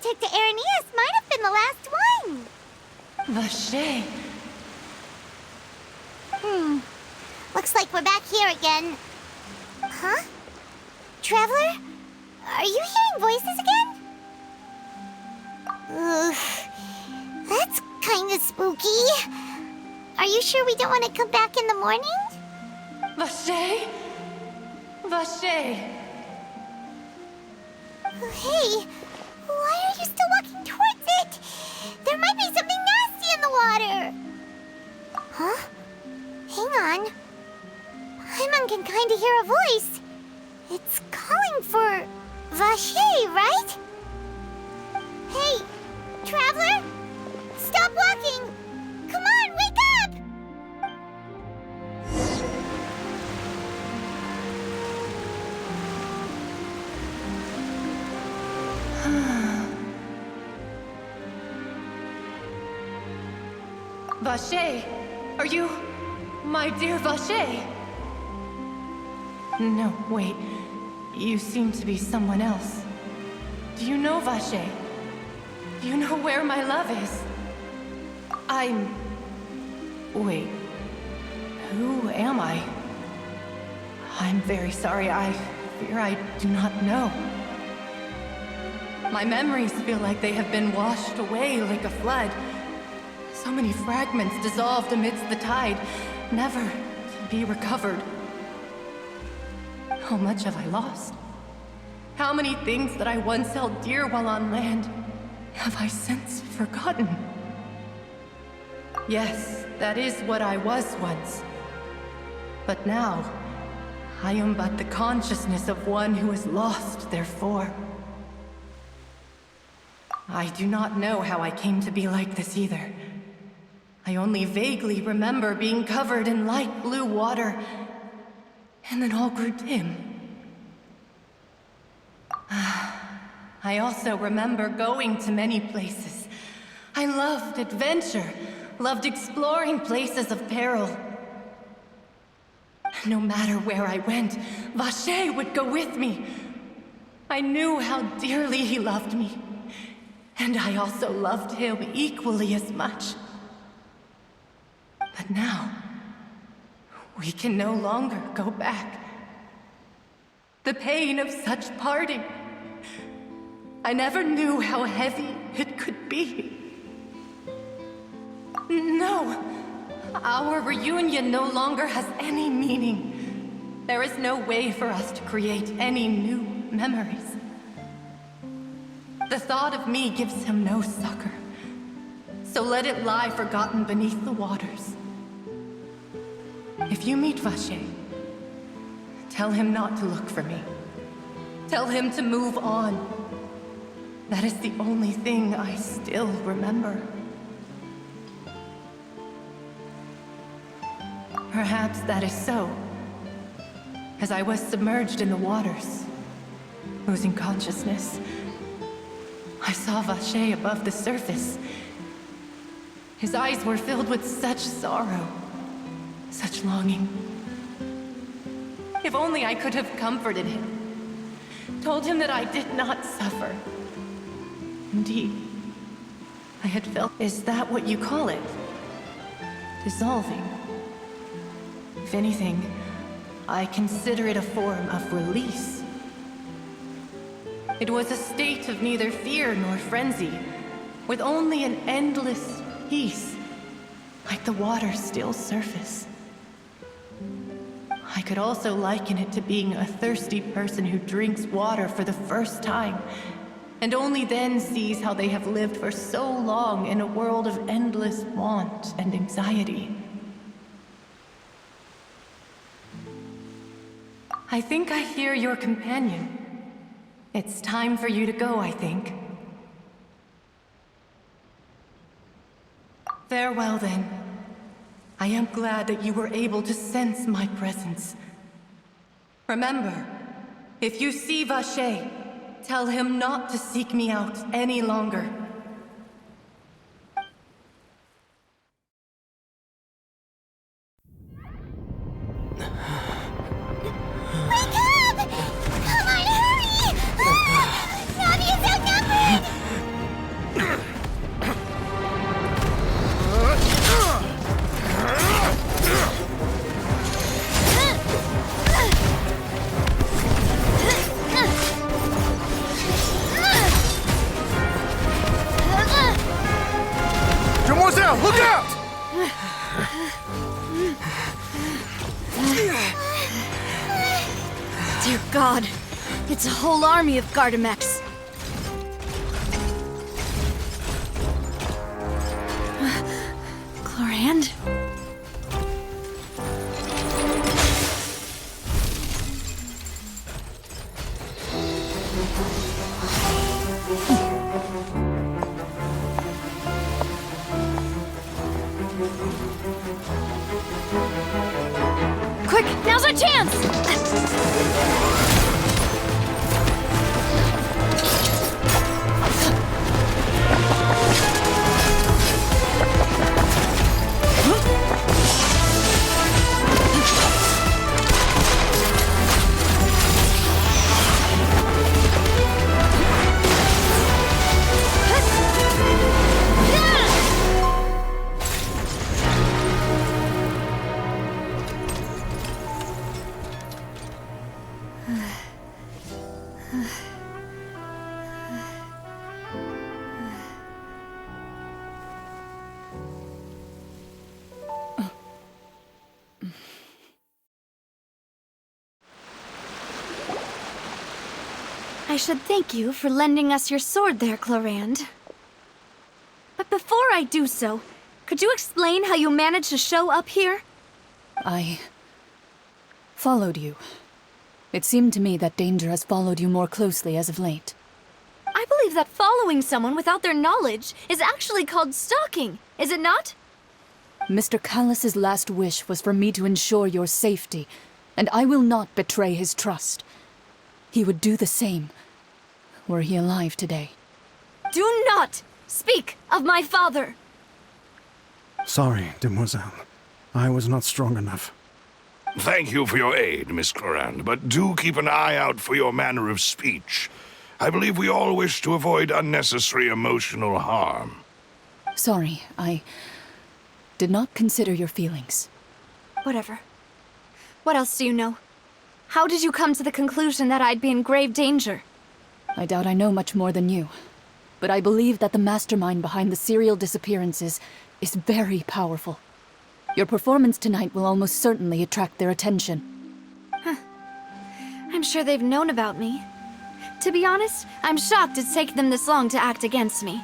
took to Araneus might have been the last one. Vache. Looks like we're back here again. Huh? Traveler? Are you hearing voices again? Ugh. That's kinda spooky. Are you sure we don't want to come back in the morning? Vache? Vache. Hey, why are you still walking towards it? There might be something nasty in the water. Huh? Hang on. Paimon can kinda hear a voice. It's calling for Vache, right? Hey, Traveler? Stop walking! Come on, wake up! Vache, are you... my dear Vache? No, wait. You seem to be someone else. Do you know Vache? Do you know where my love is? Wait. Who am I? I'm very sorry. I fear I do not know. My memories feel like they have been washed away like a flood. So many fragments dissolved amidst the tide, never to be recovered. How much have I lost? How many things that I once held dear while on land have I since forgotten? Yes, that is what I was once. But now, I am but the consciousness of one who is lost, therefore. I do not know how I came to be like this either. I only vaguely remember being covered in light blue water, and then all grew dim. I also remember going to many places. I loved adventure, loved exploring places of peril. No matter where I went, Vache would go with me. I knew how dearly he loved me, and I also loved him equally as much. But now, we can no longer go back. The pain of such parting, I never knew how heavy it could be. No, our reunion no longer has any meaning. There is no way for us to create any new memories. The thought of me gives him no succor, so let it lie forgotten beneath the waters. If you meet Vache, tell him not to look for me. Tell him to move on. That is the only thing I still remember. Perhaps that is so. As I was submerged in the waters, losing consciousness, I saw Vache above the surface. His eyes were filled with such sorrow, such longing. If only I could have comforted him, told him that I did not suffer. Indeed, I had felt... Is that what you call it? Dissolving? If anything, I consider it a form of release. It was a state of neither fear nor frenzy, with only an endless peace, like the water's still surface. I could also liken it to being a thirsty person who drinks water for the first time, and only then sees how they have lived for so long in a world of endless want and anxiety. I think I hear your companion. It's time for you to go, I think. Farewell, then. I am glad that you were able to sense my presence. Remember, if you see Vache, tell him not to seek me out any longer. Wake up! Come on, hurry! Navi is outnumbered! Dear God, it's a whole army of Gardamex. Chlorand? Quick, now's our chance! I should thank you for lending us your sword there, Chlorand. But before I do so, could you explain how you managed to show up here? I followed you. It seemed to me that danger has followed you more closely as of late. I believe that following someone without their knowledge is actually called stalking, is it not? Mr. Callus's last wish was for me to ensure your safety, and I will not betray his trust. He would do the same, were he alive today. Do not speak of my father! Sorry, demoiselle. I was not strong enough. Thank you for your aid, Miss Chlorand, but do keep an eye out for your manner of speech. I believe we all wish to avoid unnecessary emotional harm. Sorry, I did not consider your feelings. Whatever. What else do you know? How did you come to the conclusion that I'd be in grave danger? I doubt I know much more than you, but I believe that the mastermind behind the serial disappearances is very powerful. Your performance tonight will almost certainly attract their attention. I'm sure they've known about me. To be honest, I'm shocked it's taken them this long to act against me.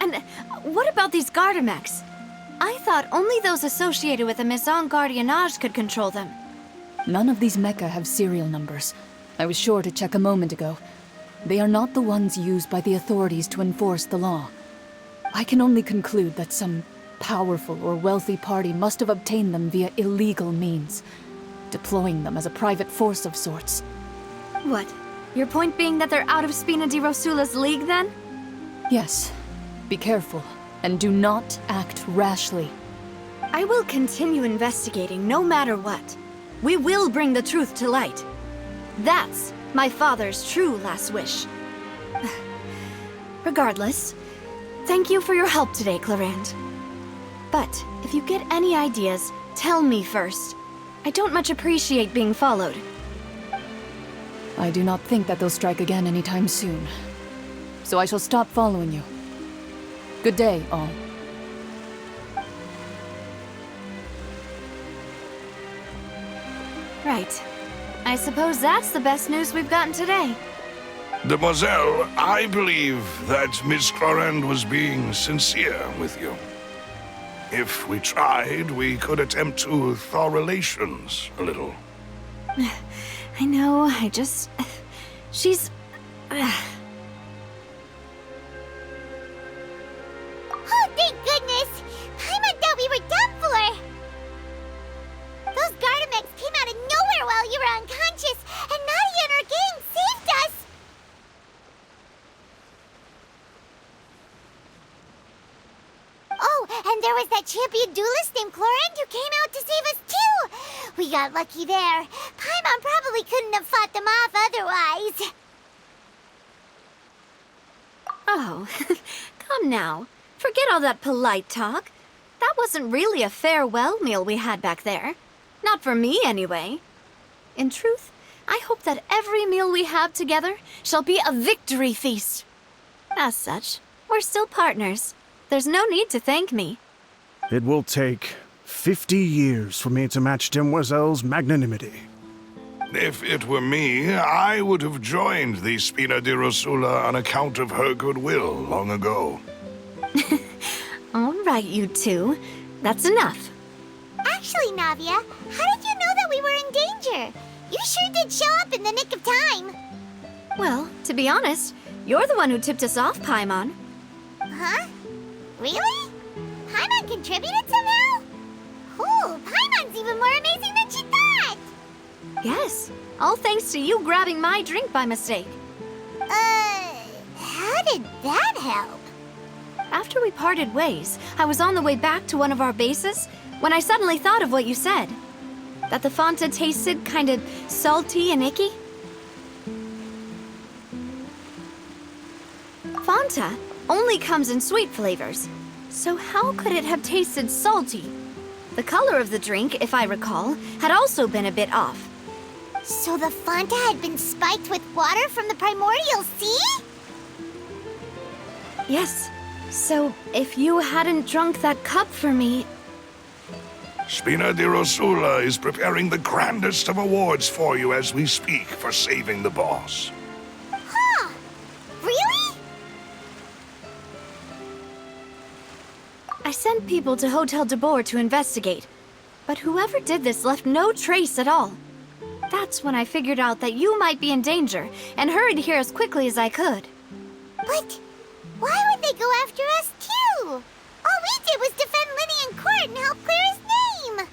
And what about these Gardamex? I thought only those associated with the Maison Gardiennage could control them. None of these mecha have serial numbers. I was sure to check a moment ago. They are not the ones used by the authorities to enforce the law. I can only conclude that some powerful or wealthy party must have obtained them via illegal means, deploying them as a private force of sorts. What? Your point being that they're out of Spina di Rosula's league, then? Yes. Be careful, and do not act rashly. I will continue investigating no matter what. We will bring the truth to light. That's my father's true last wish. Regardless, thank you for your help today, Chlorand. But if you get any ideas, tell me first. I don't much appreciate being followed. I do not think that they'll strike again anytime soon. So I shall stop following you. Good day, all. Right. I suppose that's the best news we've gotten today. Demoiselle, I believe that Miss Chlorand was being sincere with you. If we tried, we could attempt to thaw relations a little. I know, I just... She's... Oh, thank goodness! Paimon thought we were done for! Those Gardamex came out of nowhere while you were unconscious, and Nadia and her gang saved us! Oh, and there was that champion duelist named Chlorand who came out to save us too! We got lucky there. Paimon probably couldn't have fought them off otherwise. Oh, come now. Forget all that polite talk. That wasn't really a farewell meal we had back there. Not for me, anyway. In truth, I hope that every meal we have together shall be a victory feast. As such, we're still partners. There's no need to thank me. It will take 50 years for me to match Demoiselle's magnanimity. If it were me, I would have joined the Spina di Rosula on account of her goodwill long ago. All right, you two. That's enough. Actually, Navia, how did you know that we were in danger? You sure did show up in the nick of time. Well, to be honest, you're the one who tipped us off, Paimon. Huh? Really? Paimon contributed somehow? Ooh, Paimon's even more amazing than she thought! Yes, all thanks to you grabbing my drink by mistake. How did that help? After we parted ways, I was on the way back to one of our bases when I suddenly thought of what you said. That the Fanta tasted kind of salty and icky. Fanta only comes in sweet flavors, so how could it have tasted salty? The color of the drink, if I recall, had also been a bit off. So the Fanta had been spiked with water from the primordial sea? Yes, so if you hadn't drunk that cup for me... Spina di Rosula is preparing the grandest of awards for you as we speak for saving the boss. Huh? Really? I sent people to Hotel de Boer to investigate, but whoever did this left no trace at all. That's when I figured out that you might be in danger and hurried here as quickly as I could. But why would they go after us too? All we did was defend Linny in court and help clear his name.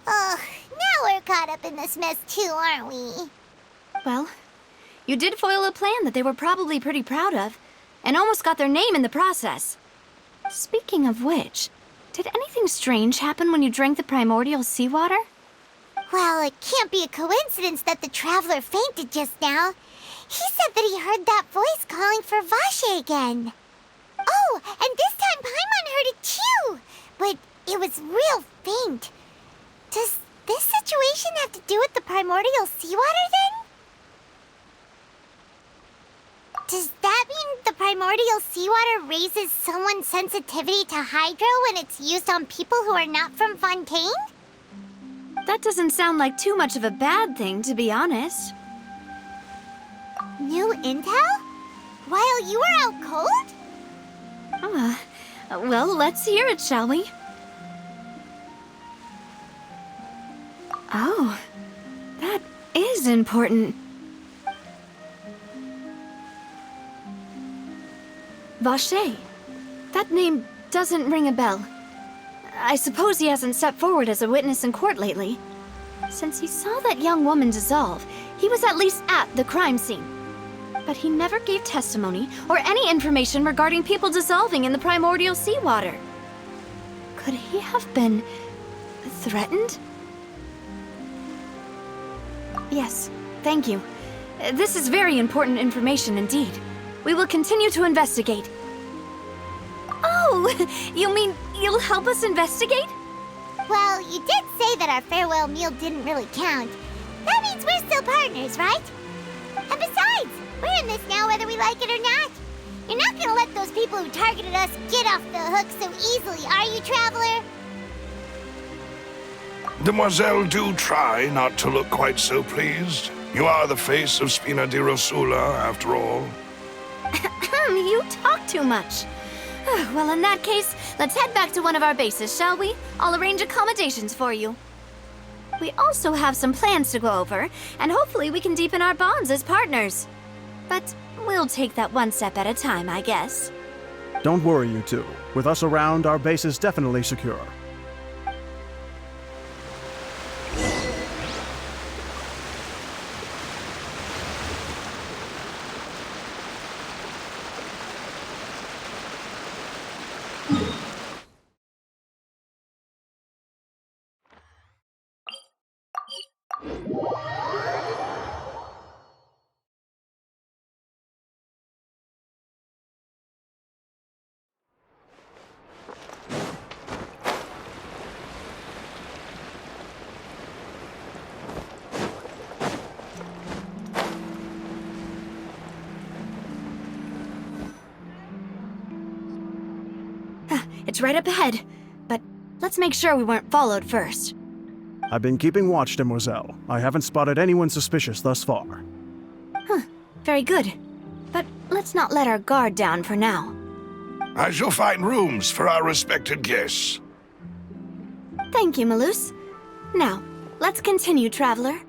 Ugh, now we're caught up in this mess too, aren't we? Well, you did foil a plan that they were probably pretty proud of, and almost got their name in the process. Speaking of which, did anything strange happen when you drank the primordial seawater? Well, it can't be a coincidence that the traveler fainted just now. He said that he heard that voice calling for Vache again. Oh, and this time Paimon heard it too, but it was real faint. Does this situation have to do with the primordial seawater then? Does that mean the primordial seawater raises someone's sensitivity to hydro when it's used on people who are not from Fontaine? That doesn't sound like too much of a bad thing, to be honest. New intel? While you were out cold? Well, let's hear it, shall we? Oh, that is important. Vache. That name doesn't ring a bell. I suppose he hasn't stepped forward as a witness in court lately. Since he saw that young woman dissolve, he was at least at the crime scene. But he never gave testimony or any information regarding people dissolving in the primordial seawater. Could he have been threatened? Yes, thank you. This is very important information indeed. We will continue to investigate. Oh, you mean you'll help us investigate? Well, you did say that our farewell meal didn't really count. That means we're still partners, right? And besides, we're in this now whether we like it or not. You're not gonna let those people who targeted us get off the hook so easily, are you, Traveler? Demoiselle, do try not to look quite so pleased. You are the face of Spina di Rosula, after all. You talk too much. Well, in that case, let's head back to one of our bases, shall we? I'll arrange accommodations for you. We also have some plans to go over, and hopefully we can deepen our bonds as partners. But we'll take that one step at a time, I guess. Don't worry, you two. With us around, our base is definitely secure. It's right up ahead, but Let's make sure we weren't followed first. I've been keeping watch, Demoiselle. I haven't spotted anyone suspicious thus far. Very good. But let's not let our guard down for now. I shall find rooms for our respected guests. Thank you, Malus. Now, let's continue, traveler.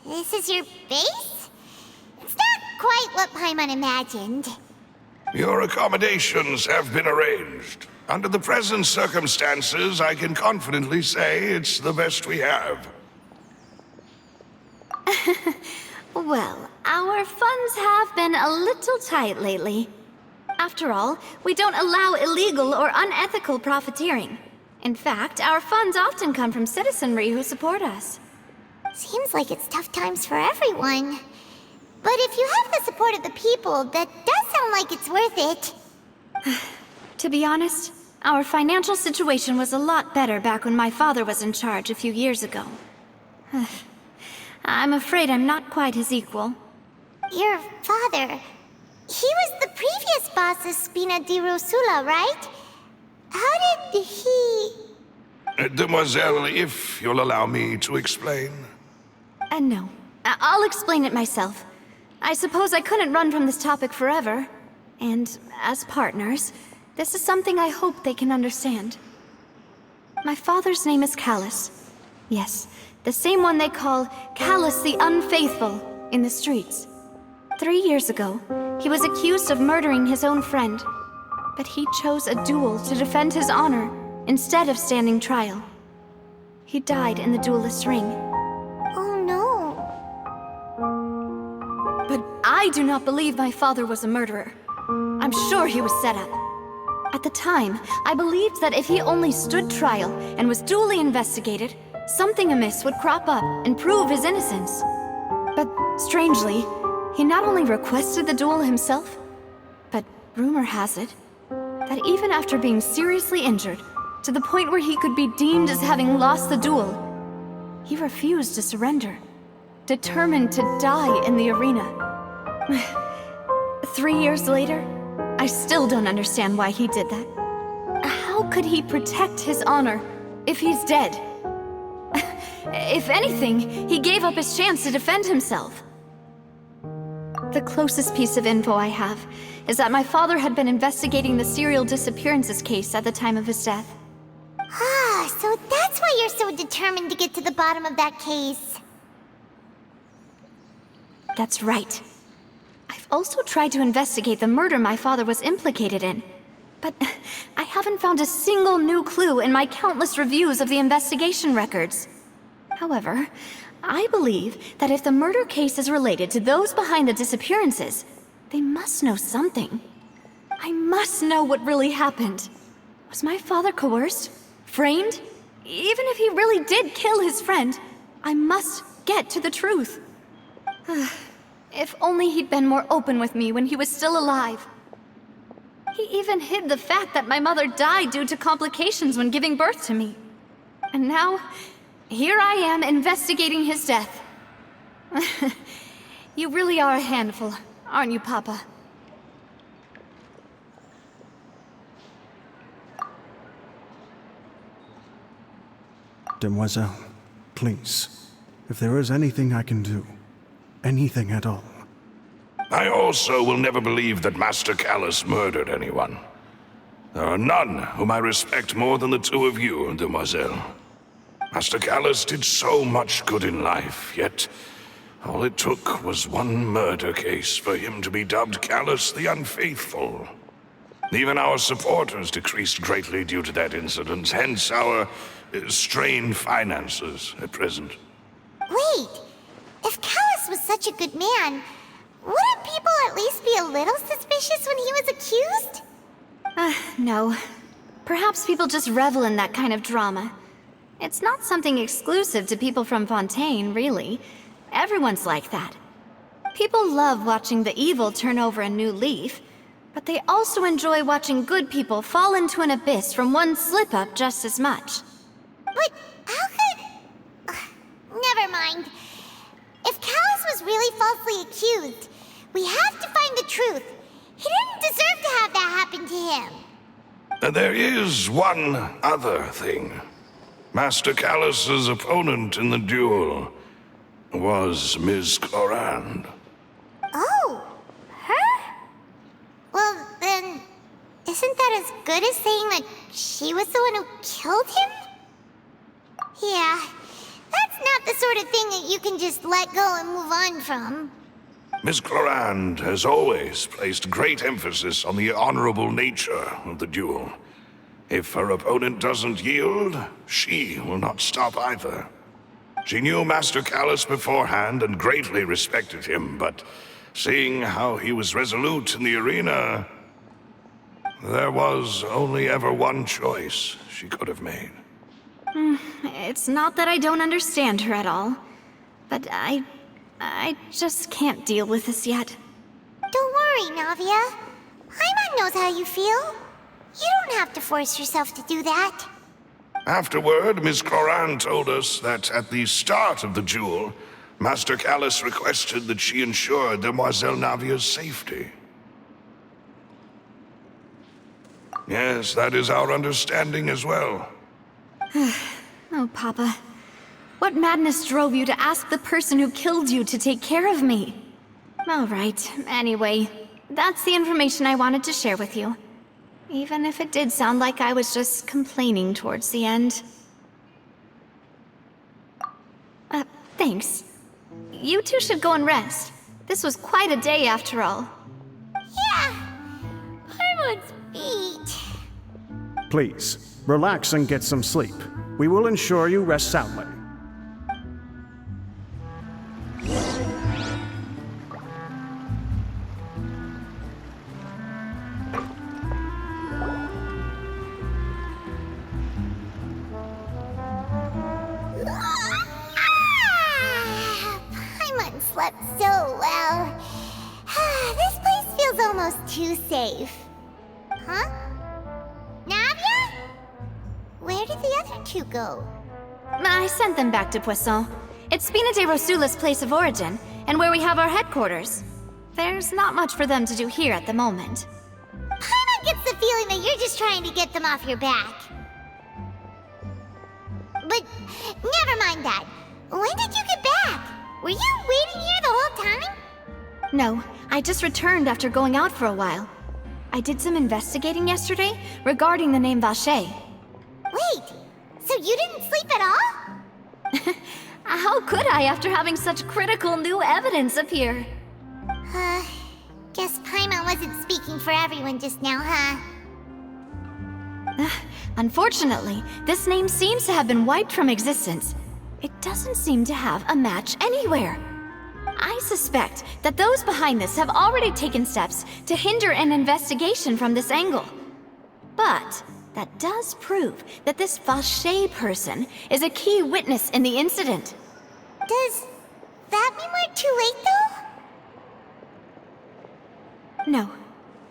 This is your base? It's not quite what Paimon imagined. Your accommodations have been arranged. Under the present circumstances, I can confidently say it's the best we have. Well, our funds have been a little tight lately. After all, we don't allow illegal or unethical profiteering. In fact, our funds often come from citizenry who support us. Seems like it's tough times for everyone. But if you have the support of the people, that does sound like it's worth it. To be honest, our financial situation was a lot better back when my father was in charge a few years ago. I'm afraid I'm not quite his equal. Your father... he was the previous boss of Spina di Rosula, right? How did he... Demoiselle, if you'll allow me to explain. No. I'll explain it myself. I suppose I couldn't run from this topic forever. And as partners, this is something I hope they can understand. My father's name is Callus. Yes, the same one they call Callus the Unfaithful in the streets. 3 years ago, he was accused of murdering his own friend. But he chose a duel to defend his honor instead of standing trial. He died in the duelist's ring. Oh no. But I do not believe my father was a murderer. I'm sure he was set up. At the time, I believed that if he only stood trial and was duly investigated, something amiss would crop up and prove his innocence. But strangely, he not only requested the duel himself, but rumor has it that even after being seriously injured, to the point where he could be deemed as having lost the duel, he refused to surrender, determined to die in the arena. 3 years later, I still don't understand why he did that. How could he protect his honor if he's dead? If anything, he gave up his chance to defend himself. The closest piece of info I have is that my father had been investigating the serial disappearances case at the time of his death. Ah, so that's why you're so determined to get to the bottom of that case. That's right. I've also tried to investigate the murder my father was implicated in, but I haven't found a single new clue in my countless reviews of the investigation records. However, I believe that if the murder case is related to those behind the disappearances, they must know something. I must know what really happened. Was my father coerced? Framed? Even if he really did kill his friend, I must get to the truth. If only he'd been more open with me when he was still alive. He even hid the fact that my mother died due to complications when giving birth to me. And now, here I am investigating his death. You really are a handful, aren't you, Papa? Demoiselle, please, if there is anything I can do, anything at all. I also will never believe that Master Callus murdered anyone. There are none whom I respect more than the two of you, Demoiselle. Master Callus did so much good in life, yet all it took was one murder case for him to be dubbed Callus the Unfaithful. Even our supporters decreased greatly due to that incident, hence our strained finances at present. Wait, if Callus was such a good man, wouldn't people at least be a little suspicious when he was accused? No. Perhaps people just revel in that kind of drama. It's not something exclusive to people from Fontaine, really. Everyone's like that. People love watching the evil turn over a new leaf, but they also enjoy watching good people fall into an abyss from one slip-up just as much. But how could... Never mind. If Callus was really falsely accused, we have to find the truth. He didn't deserve to have that happen to him. There is one other thing. Master Callus's opponent in the duel was Ms. Clorand. Oh, her? Well, then, isn't that as good as saying that she was the one who killed him? Yeah, that's not the sort of thing that you can just let go and move on from. Ms. Clorand has always placed great emphasis on the honorable nature of the duel. If her opponent doesn't yield, she will not stop either. She knew Master Callus beforehand and greatly respected him, but seeing how he was resolute in the arena, there was only ever one choice she could have made. It's not that I don't understand her at all, but I just can't deal with this yet. Don't worry, Navia. Paimon knows how you feel. You don't have to force yourself to do that. Afterward, Ms. Clorand told us that at the start of the duel, Master Callus requested that she ensure Demoiselle Navia's safety. Yes, that is our understanding as well. Oh, Papa. What madness drove you to ask the person who killed you to take care of me? All right, anyway, that's the information I wanted to share with you. Even if it did sound like I was just complaining towards the end. Thanks. You two should go and rest. This was quite a day after all. Yeah, Paimon's beat. Please, relax and get some sleep. We will ensure you rest soundly. Paimon slept so well. This place feels almost too safe. Huh? Navia? Where did the other two go? I sent them back to Poisson. It's Spina de Rosula's place of origin, and where we have our headquarters. There's not much for them to do here at the moment. Paimon gets the feeling that you're just trying to get them off your back. But never mind that. When did you get back? Were you waiting here the whole time? No, I just returned after going out for a while. I did some investigating yesterday regarding the name Vache. Wait, so you didn't sleep at all? How could I after having such critical new evidence appear? Guess Paimon wasn't speaking for everyone just now, huh? Unfortunately, this name seems to have been wiped from existence. It doesn't seem to have a match anywhere. I suspect that those behind this have already taken steps to hinder an investigation from this angle. But that does prove that this Vache person is a key witness in the incident. Does that mean we're too late, though? No.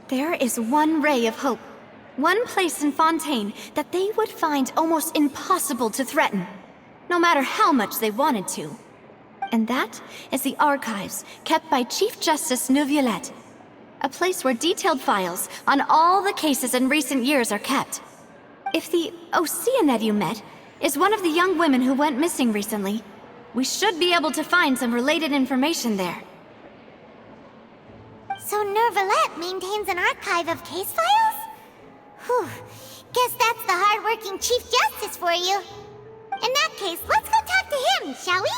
There is one ray of hope. One place in Fontaine that they would find almost impossible to threaten, no matter how much they wanted to. And that is the archives kept by Chief Justice Neuvillette. A place where detailed files on all the cases in recent years are kept. If the Oceanette you met is one of the young women who went missing recently, we should be able to find some related information there. So Neuvillette maintains an archive of case files? Whew. Guess that's the hard-working Chief Justice for you. In that case, let's go talk to him, shall we?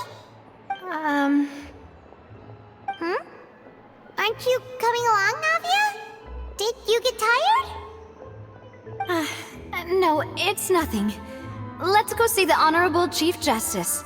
Aren't you coming along, Navia? Did you get tired? No, it's nothing. Let's go see the Honorable Chief Justice.